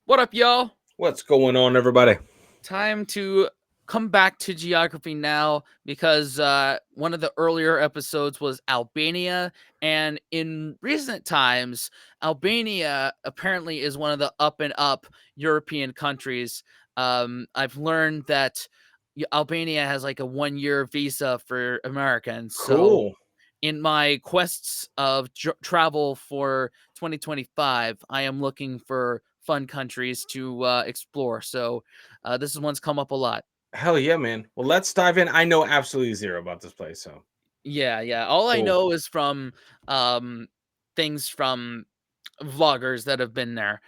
What up, y'all? What's going on, everybody? Time to come back to geography now because one of the earlier episodes was Albania. And in recent times, Albania apparently is one of the up and up European countries. I've learned that Albania has like a 1 year visa for Americans. So Cool. in my quests of travel for 2025, I am looking for fun countries to explore. So this is one's come up a lot. Hell yeah, man. Well, let's dive in. I know absolutely zero about this place, so Yeah. All I cool. know is from um, things from vloggers that have been there.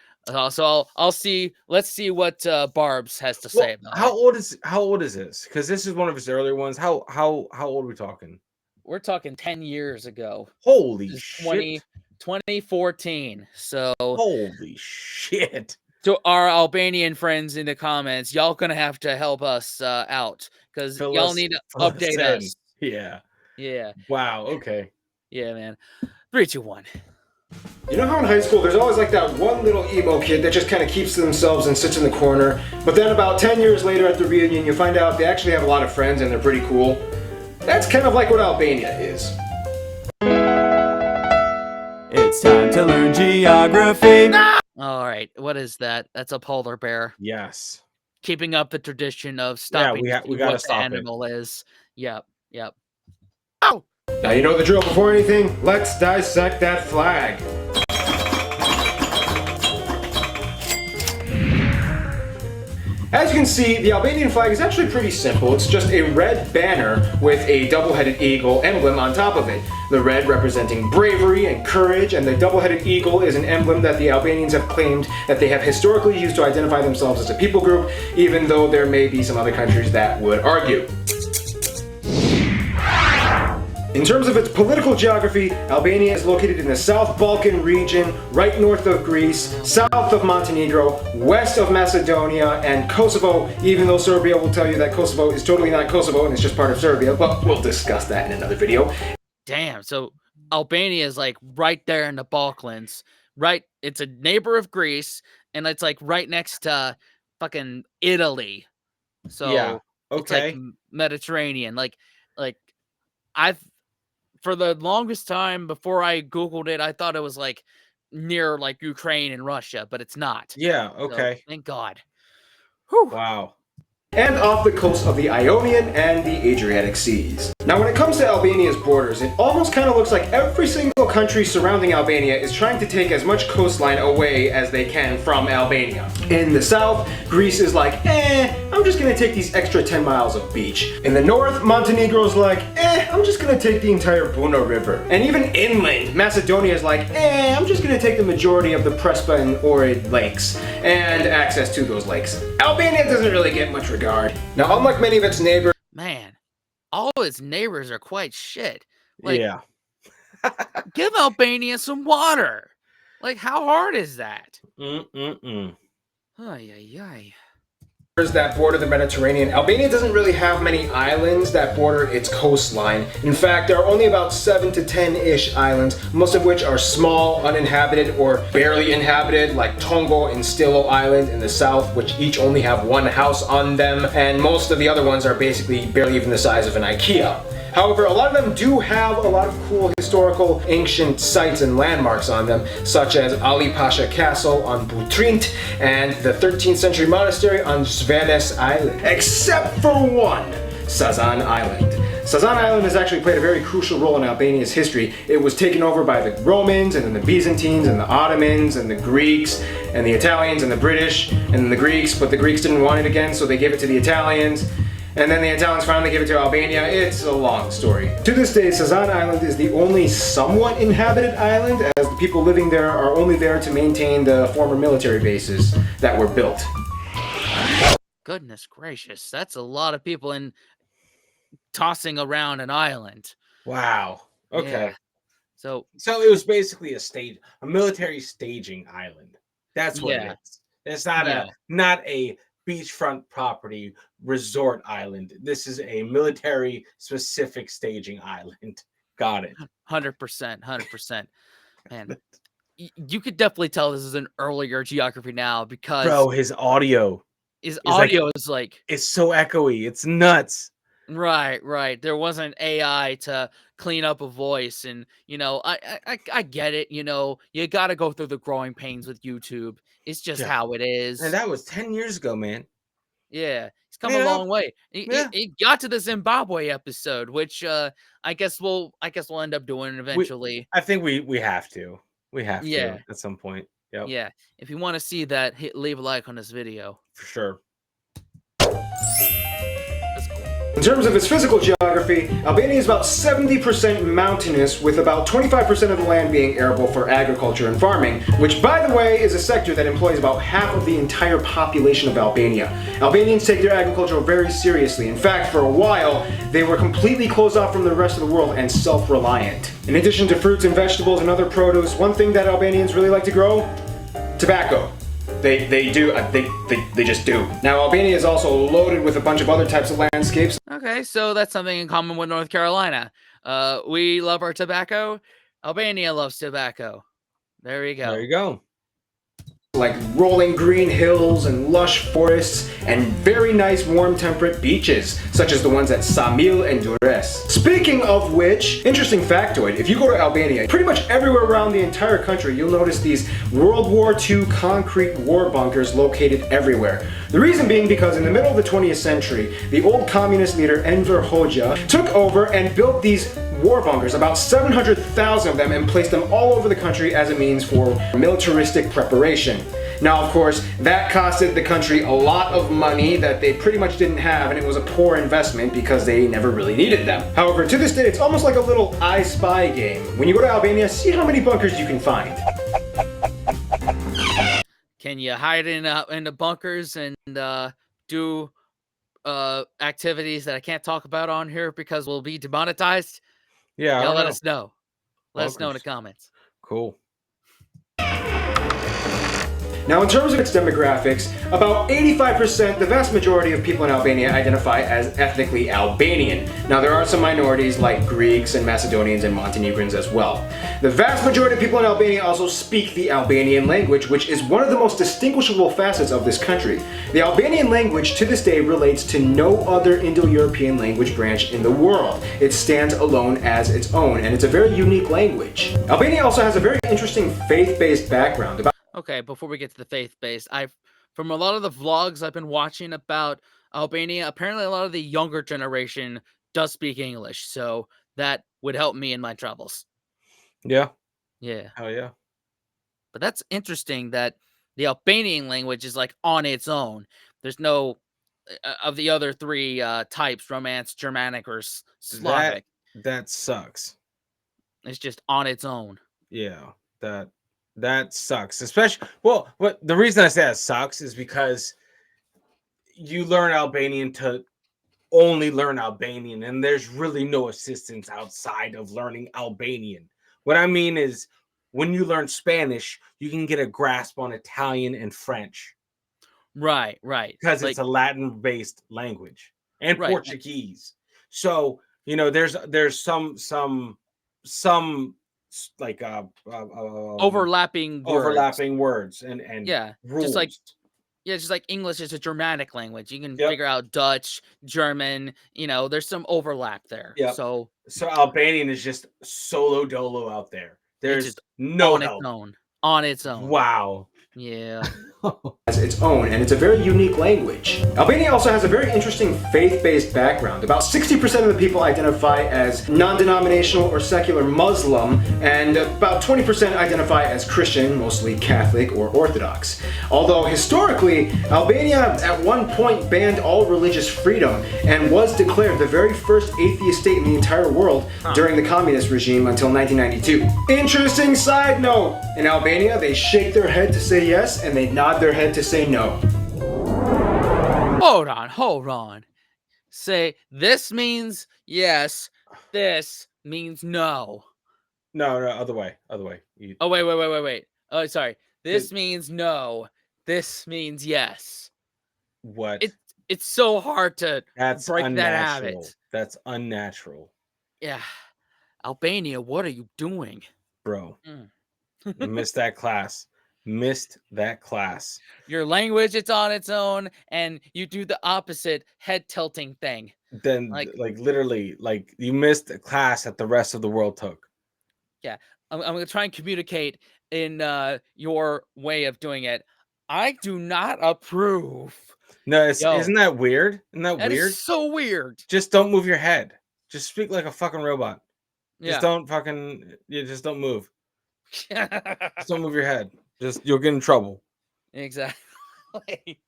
So I'll see. Let's see what Barb's has to say Well, about how it. old is this? Because this is one of his earlier ones. How old are we talking? We're talking 10 years ago. Holy This is shit! 2014. So Holy shit! to our Albanian friends in the comments, y'all gonna have to help us out because y'all need to Fill us update in. us. Yeah. Yeah, Wow. Okay. yeah, man. 3, 2, 1. You know how in high school there's always like that one little emo kid that just kind of keeps to themselves and sits in the corner, but then about 10 years later at the reunion you find out they actually have a lot of friends and they're pretty cool? That's kind of like what Albania is. It's time to learn geography. All right, what is that? That's a polar bear. Yes. Keeping up the tradition of stopping to we see gotta what the stop it. animal is. Yep. Oh! Now you know the drill. Before anything, let's dissect that flag. As you can see, the Albanian flag is actually pretty simple. It's just a red banner with a double-headed eagle emblem on top of it. The red representing bravery and courage, and the double-headed eagle is an emblem that the Albanians have claimed that they have historically used to identify themselves as a people group, even though there may be some other countries that would argue. In terms of its political geography, Albania is located in the South Balkan region, right north of Greece, south of Montenegro, west of Macedonia, and Kosovo, even though Serbia will tell you that Kosovo is totally not Kosovo and it's just part of Serbia, but we'll discuss that in another video. Damn. So Albania is like right there in the Balkans. Right. It's a neighbor of Greece, and it's like right next to fucking Italy. So Yeah. it's like Okay. Mediterranean. Like I've for the longest time before I Googled it, I thought it was like near like Ukraine and Russia, but it's not. Yeah. So, Okay. thank God. Whew. Wow. And off the coast of the Ionian and the Adriatic Seas. Now when it comes to Albania's borders, it almost kind of looks like every single country surrounding Albania is trying to take as much coastline away as they can from Albania. In the south, Greece is like, I'm just gonna take these extra 10 miles of beach. In the north, Montenegro's like, I'm just gonna take the entire Buna River. And even inland, Macedonia is like, I'm just gonna take the majority of the Prespa and Ohrid lakes and access to those lakes. Albania doesn't really get much regard. Now, unlike many of its neighbors, Man, all its neighbors are quite shit. Like, Yeah. give Albania some water. Like, how hard is that? Mm-mm-mm. Ay. that border the Mediterranean, Albania doesn't really have many islands that border its coastline. In fact, there are only about 7 to 10-ish islands, most of which are small, uninhabited, or barely inhabited, like Tongo and Stilo Island in the south, which each only have one house on them, and most of the other ones are basically barely even the size of an IKEA. However, a lot of them do have a lot of cool historical ancient sites and landmarks on them, such as Ali Pasha Castle on Butrint and the 13th century monastery on Zvenes Island. Except for one, Sazan Island. Sazan Island has actually played a very crucial role in Albania's history. It was taken over by the Romans, and then the Byzantines, and the Ottomans, and the Greeks, and the Italians, and the British, and the Greeks, but the Greeks didn't want it again, so they gave it to the Italians. And then the Italians finally gave it to Albania. It's a long story. To this day, Sazan Island is the only somewhat inhabited island, as the people living there are only there to maintain the former military bases that were built. Goodness gracious, that's a lot of people in tossing around an island. Wow. Okay. Yeah. So it was basically a military staging island. That's what it is. It's not a beachfront property resort island. This is a military specific staging island. Got it. 100%. Man, you could definitely tell this is an earlier geography now because Bro, his audio his is like audio is like it's so echoey. It's nuts. right. There wasn't AI to clean up a voice, and I get it. You got to go through the growing pains with YouTube. It's just Yeah. how it And is. that was 10 years ago, man. Yeah, he's come a Clean it up. long way. He, Yeah. he, he got to the Zimbabwe episode, which I guess we'll end up doing We eventually. I think we have to. We have to Yeah, at some point. Yep, yeah. If you want to see that, leave a like on this video. for sure. That's cool. In terms of its physical geography, Albania is about 70% mountainous, with about 25% of the land being arable for agriculture and farming, which, by the way, is a sector that employs about half of the entire population of Albania. Albanians take their agriculture very seriously. In fact, for a while, they were completely closed off from the rest of the world and self-reliant. In addition to fruits and vegetables and other produce, one thing that Albanians really like to grow? Tobacco. They do. They just do. Now, Albania is also loaded with a bunch of other types of landscapes. Okay, so that's something in common with North Carolina. We love our tobacco. Albania loves tobacco. There you go. There you go. Like rolling green hills and lush forests and very nice warm temperate beaches, such as the ones at Samil and Durres. Speaking of which, interesting factoid, if you go to Albania, pretty much everywhere around the entire country, you'll notice these World War II concrete war bunkers located everywhere. The reason being because in the middle of the 20th century, the old communist leader Enver Hoxha took over and built these war bunkers, about 700,000 of them, and placed them all over the country as a means for militaristic preparation. Now, of course, that costed the country a lot of money that they pretty much didn't have, and it was a poor investment because they never really needed them. However, to this day, it's almost like a little I Spy game. When you go to Albania, see how many bunkers you can find. Can you hide in the bunkers and do activities that I can't talk about on here because we'll be demonetized? Yeah, I Y'all don't let know. us know. Let us know in the Bunkers. comments. Cool. Now, in terms of its demographics, about 85%, the vast majority of people in Albania identify as ethnically Albanian. Now, there are some minorities like Greeks and Macedonians and Montenegrins as well. The vast majority of people in Albania also speak the Albanian language, which is one of the most distinguishable facets of this country. The Albanian language to this day relates to no other Indo-European language branch in the world. It stands alone as its own, and it's a very unique language. Albania also has a very interesting faith-based background. Okay, before we get to the faith-based, from a lot of the vlogs I've been watching about Albania, apparently a lot of the younger generation does speak English, so that would help me in my travels. Yeah. Yeah, Hell yeah. but that's interesting that the Albanian language is like on its own. There's no of the other three types, Romance, Germanic, or Slavic. That sucks. It's just on its own. Yeah. That sucks. Especially what the reason I say that sucks is because you learn Albanian to only learn Albanian, and there's really no assistance outside of learning Albanian. What I mean is when you learn Spanish, you can get a grasp on Italian and French Right. because Like, it's a Latin-based language, and right. Portuguese. So, there's some like Overlapping words and Yeah, rules. just like English is a Germanic language. You can Yep. figure out Dutch, German, there's some overlap there. Yep. So So Albanian is just solo dolo out there. There's just no on help. its own. On its own. Wow. Yeah. As its own, and it's a very unique language. Albania also has a very interesting faith-based background. About 60% of the people identify as non-denominational or secular Muslim, and about 20% identify as Christian, mostly Catholic or Orthodox. Although historically, Albania at one point banned all religious freedom and was declared the very first atheist state in the entire world during the communist regime until 1992. Interesting side note, in Albania they shake their head to say yes and they nod their head to say no. Hold on. Say this means yes, this means no. No, other way. Oh, wait. Oh, sorry. This means no. This means yes. What? It's so hard to That's break that unnatural. habit. That's unnatural, Yeah. Albania, what are you doing? bro. You missed that class. Missed that class. Your language, it's on its own, and you do the opposite head tilting thing. Then, Like, like literally, like you missed a class that the rest of the world took. yeah, I'm gonna try and communicate in your way of doing it. I do not approve. No, Yo, isn't that weird? Isn't that that is weird? so weird. Just don't move your head. Just speak like a fucking robot. Just Yeah. don't fucking. Yeah, just don't move. Just don't move your head. Just you'll get in trouble. Exactly.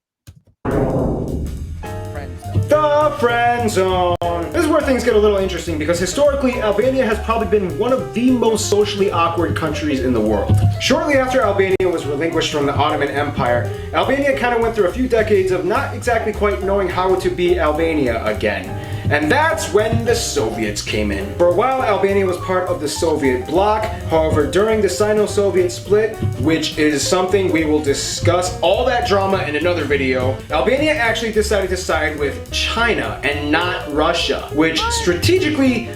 Friend zone. The friend zone. This is where things get a little interesting because historically, Albania has probably been one of the most socially awkward countries in the world. Shortly after Albania was relinquished from the Ottoman Empire, Albania kind of went through a few decades of not exactly quite knowing how to be Albania again. And that's when the Soviets came in. For a while, Albania was part of the Soviet bloc. However, during the Sino-Soviet split, which is something we will discuss all that drama in another video, Albania actually decided to side with China and not Russia, which strategically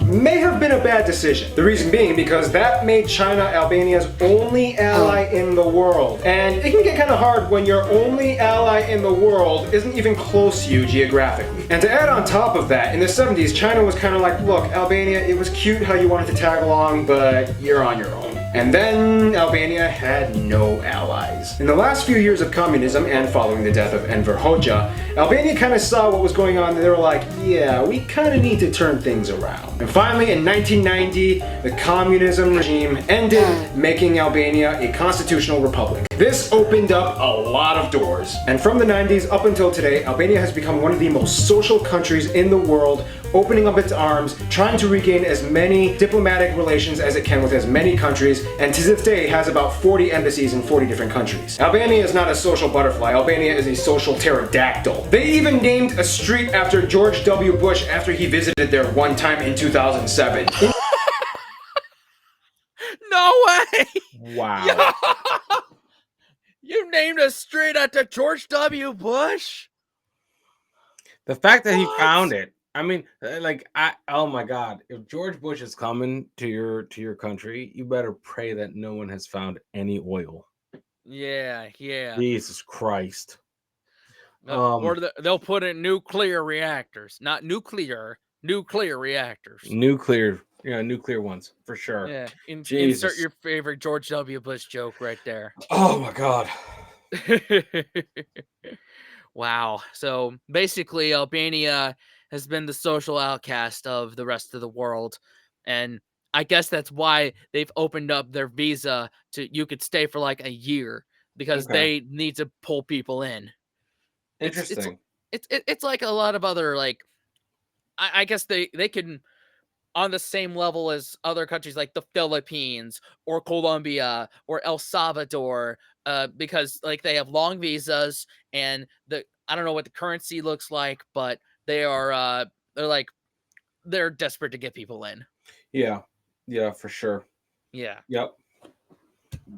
may have been a bad decision. The reason being because that made China Albania's only ally in the world. And it can get kind of hard when your only ally in the world isn't even close to you geographically. And to add on top of that, in the 70s, China was kind of like, look, Albania, it was cute how you wanted to tag along, but you're on your own. And then Albania had no allies. In the last few years of communism and following the death of Enver Hoxha, Albania kind of saw what was going on and they were like, yeah, we kind of need to turn things around. And finally, in 1990, the communism regime ended, making Albania a constitutional republic. This opened up a lot of doors. And from the 90s up until today, Albania has become one of the most social countries in the world, opening up its arms, trying to regain as many diplomatic relations as it can with as many countries, and to this day has about 40 embassies in 40 different countries. Albania is not a social butterfly, Albania is a social pterodactyl. They even named a street after George W. Bush after he visited there one time in 2007. No way! Wow. You named a street after George W. Bush? The fact that he What? found it. I mean, oh my God, if George Bush is coming to your country, you better pray that no one has found any oil. Yeah. Jesus Christ. Or they'll put in nuclear reactors. Not nuclear reactors. Nuclear ones for sure. Yeah. Jesus. Insert your favorite George W. Bush joke right there. Oh my God. Wow. So basically, Albania has been the social outcast of the rest of the world. And I guess that's why they've opened up their visa to you could stay for like a year because Okay. they need to pull people in. Interesting. It's like a lot of other like I guess they can on the same level as other countries like the Philippines or Colombia or El Salvador, because like they have long visas and I don't know what the currency looks like, but they're desperate to get people in. Yeah, for sure. Yeah. Yep.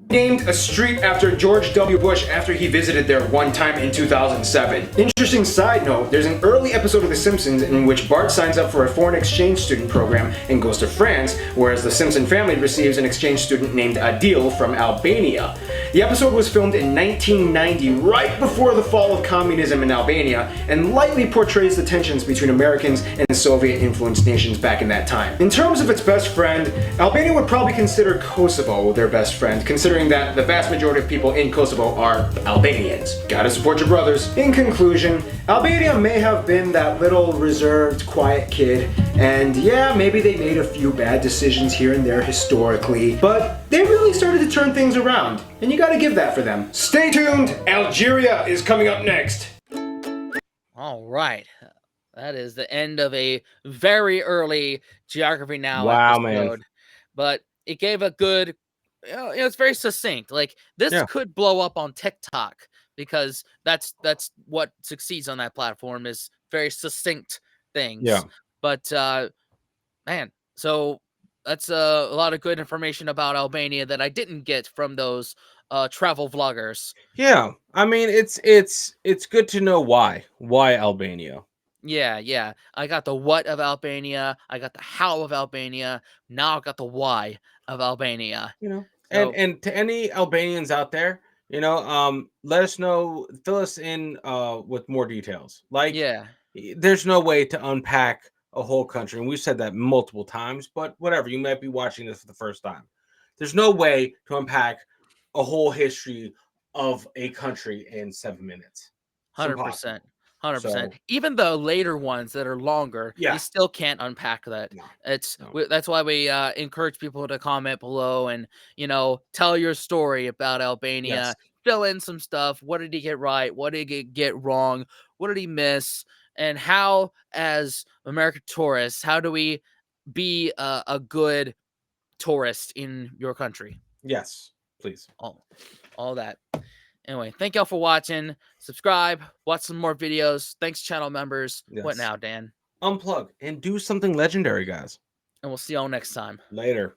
Named a street after George W. Bush after he visited there one time in 2007. Interesting side note, there's an early episode of The Simpsons in which Bart signs up for a foreign exchange student program and goes to France, whereas the Simpson family receives an exchange student named Adil from Albania. The episode was filmed in 1990, right before the fall of communism in Albania, and lightly portrays the tensions between Americans and Soviet-influenced nations back in that time. In terms of its best friend, Albania would probably consider Kosovo their best friend, considering that the vast majority of people in Kosovo are Albanians. Gotta support your brothers. In conclusion, Albania may have been that little reserved, quiet kid, and yeah, maybe they made a few bad decisions here and there historically, but they really started to turn things around, and you gotta give that for them. Stay tuned, Algeria is coming up next. All right. That is the end of a very early Geography Now Wow, episode. man. But it gave a good, it's very succinct. Like this Yeah. could blow up on TikTok because that's what succeeds on that platform is very succinct things. Yeah. But man, so that's a lot of good information about Albania that I didn't get from those travel vloggers. Yeah. I mean, it's good to know why Albania. Yeah. I got the what of Albania. I got the how of Albania. Now I got the why of Albania. So And to any Albanians out there, let us know, fill us in with more details. Like, yeah, there's no way to unpack a whole country, and we've said that multiple times, but whatever, you might be watching this for the first time. There's no way to unpack a whole history of a country in 7 minutes. It's 100%. impossible. 100%. So Even the later ones that are longer, you yeah, still can't unpack that. no, It's no. that's why we encourage people to comment below and tell your story about Yes, Albania. Fill in some stuff. What did he get right? What did he get wrong? What did he miss? And how, as American tourists, how do we be a good tourist in your country? yes, please. All, all that. Anyway, thank y'all for watching. Subscribe, watch some more videos. Thanks, channel members. What Yes. now, Dan? Unplug and do something legendary, guys. And we'll see y'all next time. Later.